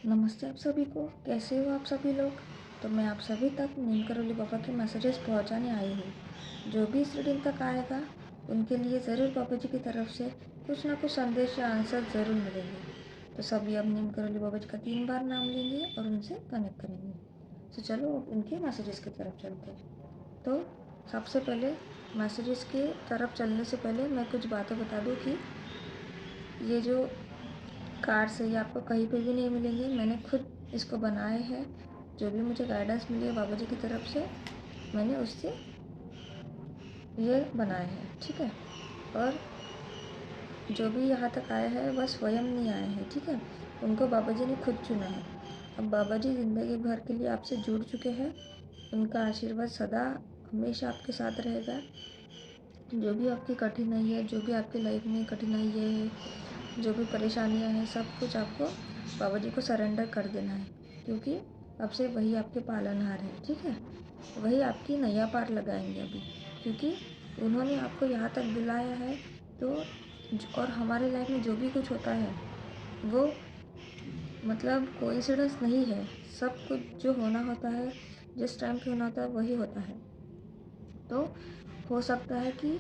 नमस्ते आप सभी को। कैसे हो आप सभी लोग। तो मैं आप सभी तक नीम करौली बाबा के मैसेजेस पहुंचाने आई हूँ। जो भी इस रीडिंग तक आएगा उनके लिए ज़रूर बाबा जी की तरफ से कुछ ना कुछ संदेश या आंसर ज़रूर मिलेंगे। तो सभी अब नीम करौली बाबा जी का 3 बार नाम लेंगे और उनसे कनेक्ट करेंगे। तो चलो अब उनके मैसेजेस की तरफ चलते हैं। तो सबसे पहले मैसेजेस की तरफ चलने से पहले मैं कुछ बातें बता दूँ कि ये जो कार्ड्स है ये आपको कहीं पे भी नहीं मिलेंगे। मैंने खुद इसको बनाए हैं। जो भी मुझे गाइडेंस मिली है बाबा जी की तरफ से, मैंने उससे ये बनाए हैं, ठीक है। और जो भी यहाँ तक आए हैं वह स्वयं नहीं आए हैं, ठीक है। उनको बाबा जी ने खुद चुना है। अब बाबा जी ज़िंदगी भर के लिए आपसे जुड़ चुके हैं। उनका आशीर्वाद सदा हमेशा आपके साथ रहेगा। जो भी आपकी कठिनाई है, जो भी आपकी लाइफ में कठिनाई है, जो भी परेशानियां हैं, सब कुछ आपको बाबा जी को सरेंडर कर देना है, क्योंकि अब से वही आपके पालनहार हैं, ठीक है। वही आपकी नैया पार लगाएंगे अभी, क्योंकि उन्होंने आपको यहाँ तक बुलाया है। तो और हमारे लाइफ में जो भी कुछ होता है वो मतलब कोइंसिडेंस नहीं है। सब कुछ जो होना होता है, जिस टाइम पे होना होता है वही होता है। तो हो सकता है कि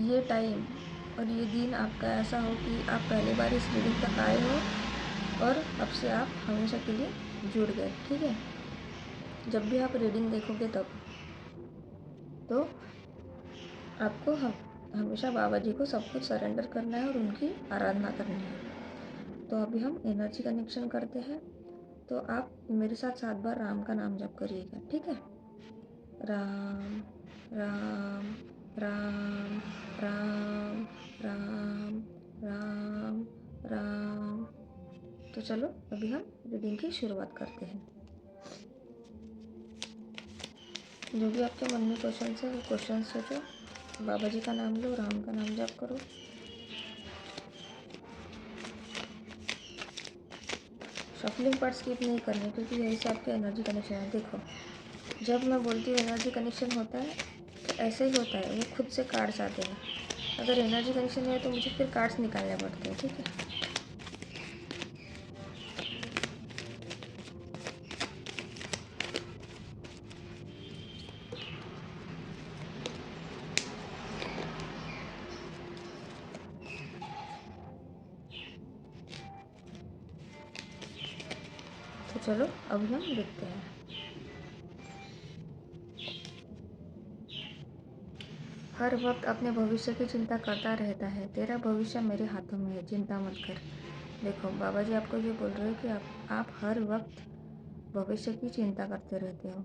ये टाइम और ये दिन आपका ऐसा हो कि आप पहली बार इस रीडिंग तक आए हो और अब से आप हमेशा के लिए जुड़ गए, ठीक है। जब भी आप रीडिंग देखोगे तब तो आपको हमेशा बाबा जी को सब कुछ सरेंडर करना है और उनकी आराधना करनी है। तो अभी हम एनर्जी कनेक्शन करते हैं। तो आप मेरे साथ 7 बार राम का नाम जप करिएगा, ठीक है। राम राम राम राम राम राम राम। तो चलो अभी हम रीडिंग की शुरुआत करते हैं। जो भी आपके मन में क्वेश्चन है वो क्वेश्चन सोचो, बाबा जी का नाम लो, राम का नाम जप करो। शफलिंग पार्ट स्किप नहीं करनी, क्योंकि यही से आपके एनर्जी कनेक्शन है। देखो, जब मैं बोलती हूँ एनर्जी कनेक्शन होता है तो ऐसे ही होता है, वो खुद से कार्ड्स आते हैं। अगर एनर्जी कनेक्शन नहीं है तो मुझे फिर कार्ड्स निकालने पड़ते हैं, ठीक है। तो चलो अभी हम देखते हैं। हर वक्त अपने भविष्य की चिंता करता रहता है। तेरा भविष्य मेरे हाथों में है, चिंता मत कर। देखो, बाबा जी आपको ये बोल रहे हो कि आप हर वक्त भविष्य की चिंता करते रहते हो।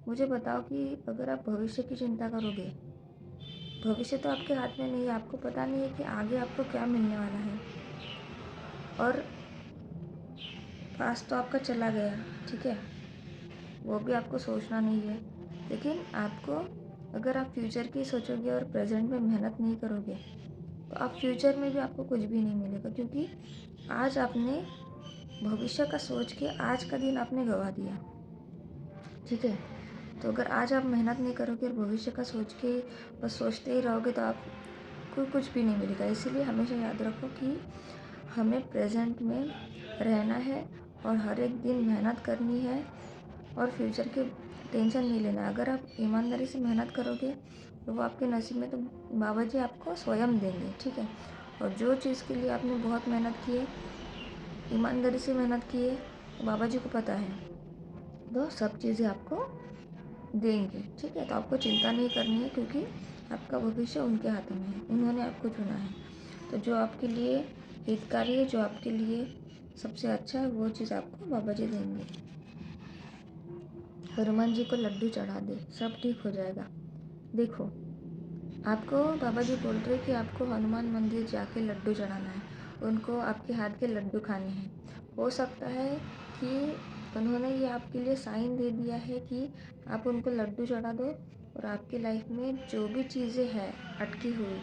मुझे बताओ कि अगर आप भविष्य की चिंता करोगे, भविष्य तो आपके हाथ में नहीं है, आपको पता नहीं है कि आगे आपको क्या मिलने वाला है। और पास्ट तो आपका चला गया, ठीक है, वो भी आपको सोचना नहीं है। लेकिन आपको, अगर आप फ्यूचर की सोचोगे और प्रेजेंट में मेहनत नहीं करोगे तो आप फ्यूचर में भी आपको कुछ भी नहीं मिलेगा, क्योंकि आज आपने भविष्य का सोच के आज का दिन आपने गवा दिया, ठीक है। तो अगर आज आप मेहनत नहीं करोगे और भविष्य का सोच के बस सोचते ही रहोगे तो आपको कुछ भी नहीं मिलेगा। इसीलिए हमेशा याद रखो कि हमें प्रेजेंट में रहना है और हर एक दिन मेहनत करनी है और फ्यूचर की टेंशन नहीं लेना। अगर आप ईमानदारी से मेहनत करोगे तो वो आपके नसीब में तो बाबा जी आपको स्वयं देंगे, ठीक है। और जो चीज़ के लिए आपने बहुत मेहनत की है, ईमानदारी से मेहनत की है, तो बाबा जी को पता है, तो सब चीज़ें आपको देंगे, ठीक है। तो आपको चिंता नहीं करनी है, क्योंकि आपका भविष्य उनके हाथों में है, उन्होंने आपको चुना है। तो जो आपके लिए हितकारी है, जो आपके लिए सबसे अच्छा है, वो चीज़ आपको बाबा जी देंगे। हनुमान जी को लड्डू चढ़ा दे, सब ठीक हो जाएगा। देखो, आपको बाबा जी बोल रहे कि आपको हनुमान मंदिर जाके लड्डू चढ़ाना है, उनको आपके हाथ के लड्डू खाने हैं। हो सकता है कि उन्होंने ये आपके लिए साइन दे दिया है कि आप उनको लड्डू चढ़ा दो और आपकी लाइफ में जो भी चीज़ें हैं अटकी हुई,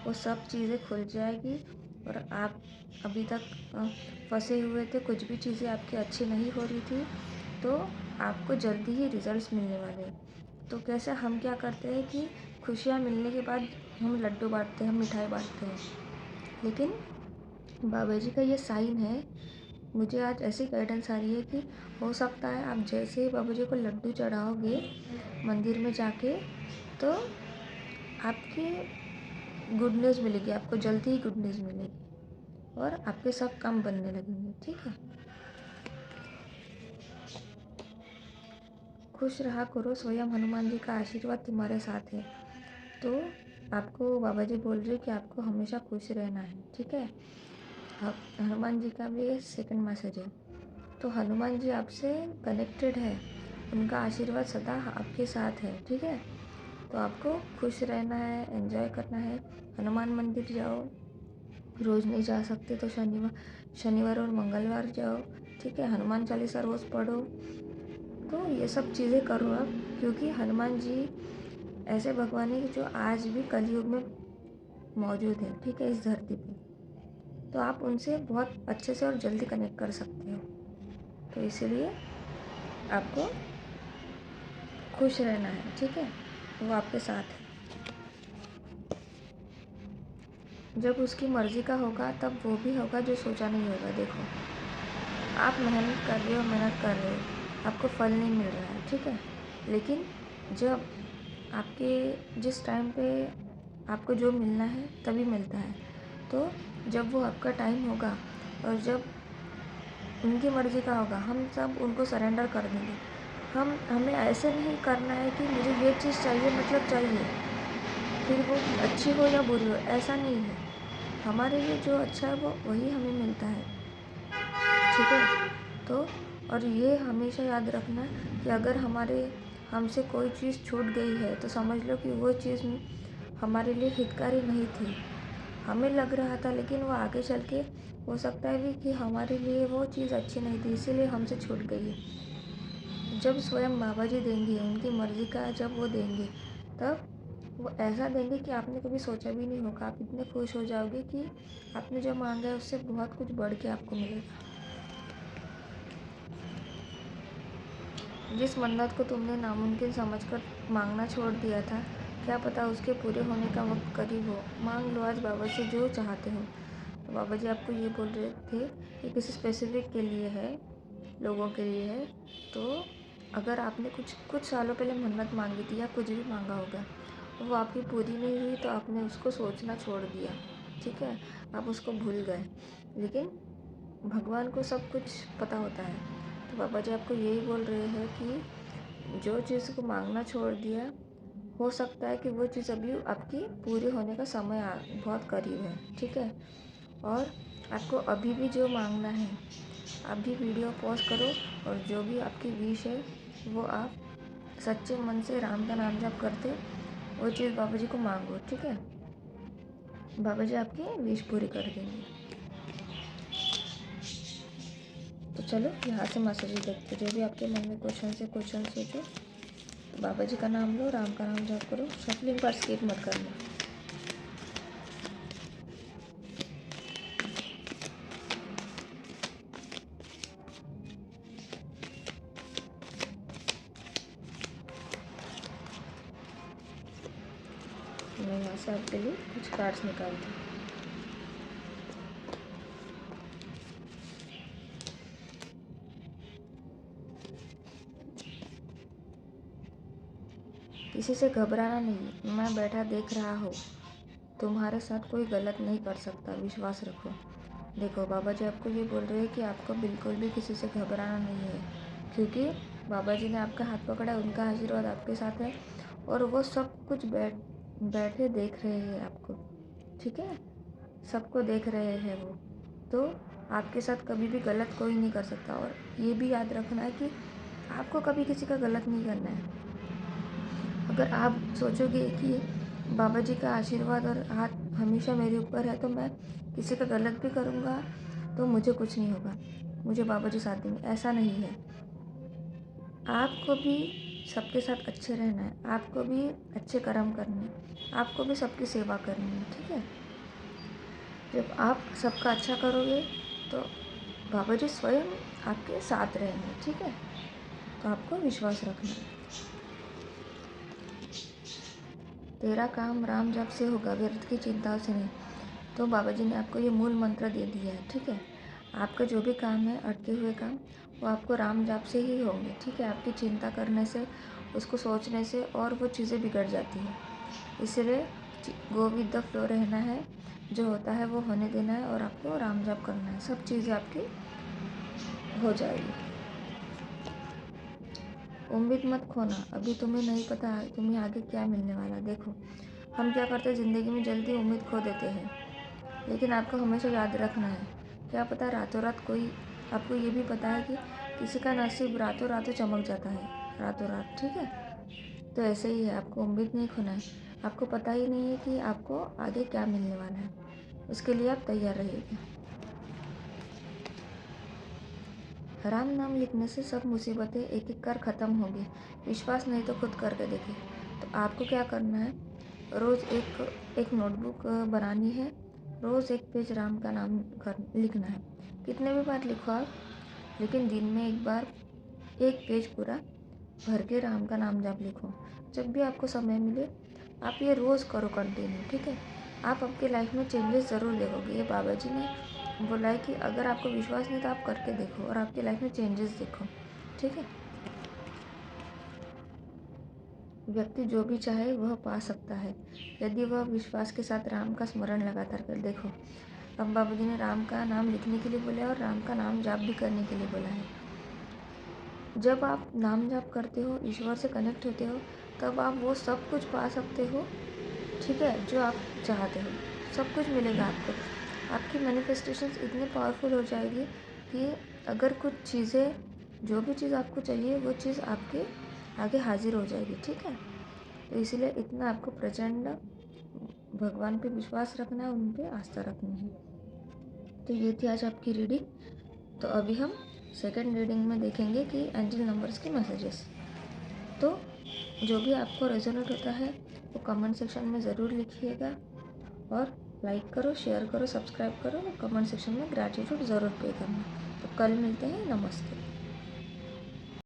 वो सब चीज़ें खुल जाएगी। और आप अभी तक फंसे हुए थे, कुछ भी चीज़ें आपकी अच्छी नहीं हो रही थी, तो आपको जल्दी ही रिजल्ट्स मिलने वाले हैं। तो कैसे हम क्या करते हैं कि खुशियाँ मिलने के बाद हम लड्डू बांटते हैं, हम मिठाई बांटते हैं। लेकिन बाबा जी का ये साइन है मुझे आज ऐसी गाइडेंस आ रही है कि हो सकता है आप जैसे ही बाबा जी को लड्डू चढ़ाओगे मंदिर में जाके, तो आपकी गुड न्यूज़ मिलेगी, आपको जल्दी ही गुड न्यूज़ मिलेगी और आपके सब काम बनने लगेंगे। ठीक है, खुश रहा करो, स्वयं हनुमान जी का आशीर्वाद तुम्हारे साथ है। तो आपको बाबा जी बोल रहे कि आपको हमेशा खुश रहना है। ठीक है, आप हनुमान जी का भी ये सेकंड मैसेज है। तो हनुमान जी आपसे कनेक्टेड है, उनका आशीर्वाद सदा आपके साथ है। ठीक है, तो आपको खुश रहना है, एंजॉय करना है। हनुमान मंदिर जाओ, रोज़ नहीं जा सकते तो शनिवार और मंगलवार जाओ। ठीक है, हनुमान चालीसा रोज़ पढ़ो। तो ये सब चीज़ें करो आप, क्योंकि हनुमान जी ऐसे भगवान है जो आज भी कलयुग में मौजूद है। ठीक है, इस धरती पे। तो आप उनसे बहुत अच्छे से और जल्दी कनेक्ट कर सकते हो। तो इसीलिए आपको खुश रहना है। ठीक है, वो आपके साथ है। जब उसकी मर्ज़ी का होगा तब वो भी होगा जो सोचा नहीं होगा। देखो, आप मेहनत कर रहे हो, आपको फल नहीं मिल रहा है। ठीक है, लेकिन जब आपके जिस टाइम पे आपको जो मिलना है तभी मिलता है। तो जब वो आपका टाइम होगा और जब उनकी मर्ज़ी का होगा, हम सब उनको सरेंडर कर देंगे। हमें ऐसे नहीं करना है कि मुझे ये चीज़ चाहिए मतलब चाहिए, फिर वो अच्छी हो या बुरी हो, ऐसा नहीं है। हमारे लिए जो अच्छा है वो वही हमें मिलता है। ठीक है, तो और ये हमेशा याद रखना कि अगर हमसे कोई चीज़ छूट गई है तो समझ लो कि वो चीज़ हमारे लिए हितकारी नहीं थी। हमें लग रहा था, लेकिन वो आगे चल के हो सकता है भी कि हमारे लिए वो चीज़ अच्छी नहीं थी, इसीलिए हमसे छूट गई है। जब स्वयं बाबा जी देंगे, उनकी मर्ज़ी का जब वो देंगे, तब वो ऐसा देंगे कि आपने कभी सोचा भी नहीं होगा। आप इतने खुश हो जाओगे कि आपने जो मांगा है उससे बहुत कुछ बढ़ के आपको मिलेगा। जिस मन्नत को तुमने नामुमकिन समझकर मांगना छोड़ दिया था, क्या पता उसके पूरे होने का वक्त करीब हो। मांग लो आज बाबा से जो चाहते हो। तो बाबा जी आपको ये बोल रहे थे कि किसी स्पेसिफिक के लिए है, लोगों के लिए है। तो अगर आपने कुछ सालों पहले मन्नत मांगी थी या कुछ भी मांगा होगा, वो आपकी पूरी नहीं हुई तो आपने उसको सोचना छोड़ दिया। ठीक है, आप उसको भूल गए, लेकिन भगवान को सब कुछ पता होता है। तो बाबा जी आपको यही बोल रहे हैं कि जो चीज़ को मांगना छोड़ दिया, हो सकता है कि वो चीज़ अभी आपकी पूरी होने का समय बहुत करीब है। ठीक है, और आपको अभी भी जो मांगना है, अभी वीडियो पॉज करो और जो भी आपकी विश है वो आप सच्चे मन से राम का नाम जप करते वो चीज़ बाबा जी को मांगो। ठीक है, बाबा जी आपकी विश पूरी कर देंगे। तो चलो यहाँ से मैसेज देखते, जो भी आपके मन में क्वेश्चन सोचो, बाबा जी का नाम लो, राम का नाम जप करो, शफलिंग पर स्किप मत करना। मैं यहाँ से आपके लिए कुछ कार्ड्स निकालती हूँ। किसी से घबराना नहीं, मैं बैठा देख रहा हूँ, तुम्हारे साथ कोई गलत नहीं कर सकता, विश्वास रखो। देखो, बाबा जी आपको ये बोल रहे हैं कि आपको बिल्कुल भी किसी से घबराना नहीं है, क्योंकि बाबा जी ने आपका हाथ पकड़ा, उनका आशीर्वाद आपके साथ है और वो सब कुछ बैठे देख रहे हैं आपको। ठीक है, सबको देख रहे हैं वो। तो आपके साथ कभी भी गलत कोई नहीं कर सकता। और ये भी याद रखना है कि आपको कभी किसी का गलत नहीं करना है। अगर आप सोचोगे कि बाबा जी का आशीर्वाद और हाथ हमेशा मेरे ऊपर है, तो मैं किसी का गलत भी करूँगा तो मुझे कुछ नहीं होगा, मुझे बाबा जी साथ देंगे, ऐसा नहीं है। आपको भी सबके साथ अच्छे रहना है, आपको भी अच्छे कर्म करने हैं, आपको भी सबकी सेवा करनी है। ठीक है, जब आप सबका अच्छा करोगे तो बाबा जी स्वयं आपके साथ रहेंगे। ठीक है, तो आपको विश्वास रखना है। तेरा काम राम जप से होगा, व्यर्थ की चिंताओं से नहीं। तो बाबा जी ने आपको ये मूल मंत्र दे दिया है। ठीक है, आपका जो भी काम है, अटके हुए काम, वो आपको राम जाप से ही होंगे, ठीक है। आपकी चिंता करने से, उसको सोचने से और वो चीज़ें बिगड़ जाती है। इसलिए गो विद द फ्लो रहना है, जो होता है वो होने देना है और आपको राम जाप करना है, सब चीज़ें आपकी हो जाएगी। उम्मीद मत खोना, अभी तुम्हें नहीं पता तुम्हें आगे क्या मिलने वाला। देखो, हम क्या करते हैं ज़िंदगी में, जल्दी उम्मीद खो देते हैं, लेकिन आपको हमेशा याद रखना है, क्या पता रातों रात कोई, आपको ये भी पता है कि किसी का नसीब रातों रातों चमक जाता है, रातों रात, ठीक है। तो ऐसे ही है, आपको उम्मीद नहीं खोना है। आपको पता ही नहीं है कि आपको आगे क्या मिलने वाला है, उसके लिए आप तैयार रहिएगा। राम नाम लिखने से सब मुसीबतें एक एक कर ख़त्म होगी। विश्वास नहीं तो खुद करके देखिए। तो आपको क्या करना है, रोज़ एक नोटबुक बनानी है, रोज़ एक पेज राम का नाम लिखना है। कितने भी बार लिखो आप, लेकिन दिन में एक बार एक पेज पूरा भर के राम का नाम जाप लिखो। जब भी आपको समय मिले आप ये रोज़ करो कंटिन्यू, ठीक है। आप आपके लाइफ में चेंजेस ज़रूर देखोगे। ये बाबा जी ने बोला है कि अगर आपको विश्वास नहीं तो आप करके देखो और आपकी लाइफ में चेंजेस देखो, ठीक है। व्यक्ति जो भी चाहे वह पा सकता है, यदि वह विश्वास के साथ राम का स्मरण लगातार कर। देखो, अब बाबा जी ने राम का नाम लिखने के लिए बोला है और राम का नाम जाप भी करने के लिए बोला है। जब आप नाम जाप करते हो, ईश्वर से कनेक्ट होते हो, तब आप वो सब कुछ पा सकते हो, ठीक है, जो आप चाहते हो। सब कुछ मिलेगा आपको। आपकी मैनिफेस्टेशंस इतनी पावरफुल हो जाएगी कि अगर कुछ चीज़ें, जो भी चीज़ आपको चाहिए वो चीज़ आपके आगे हाजिर हो जाएगी, ठीक है। तो इसीलिए इतना आपको प्रचंड भगवान पे विश्वास रखना है, उन पे आस्था रखनी है। तो ये थी आज आपकी रीडिंग। तो अभी हम सेकंड रीडिंग में देखेंगे कि एंजल नंबर्स के मैसेजेस। तो जो भी आपको रेजोनेट होता है वो कमेंट सेक्शन में ज़रूर लिखिएगा, और लाइक करो, शेयर करो, सब्सक्राइब करो, और कमेंट सेक्शन में ग्रैटिट्यूड ज़रूर पे करना। तो कल मिलते हैं, नमस्ते।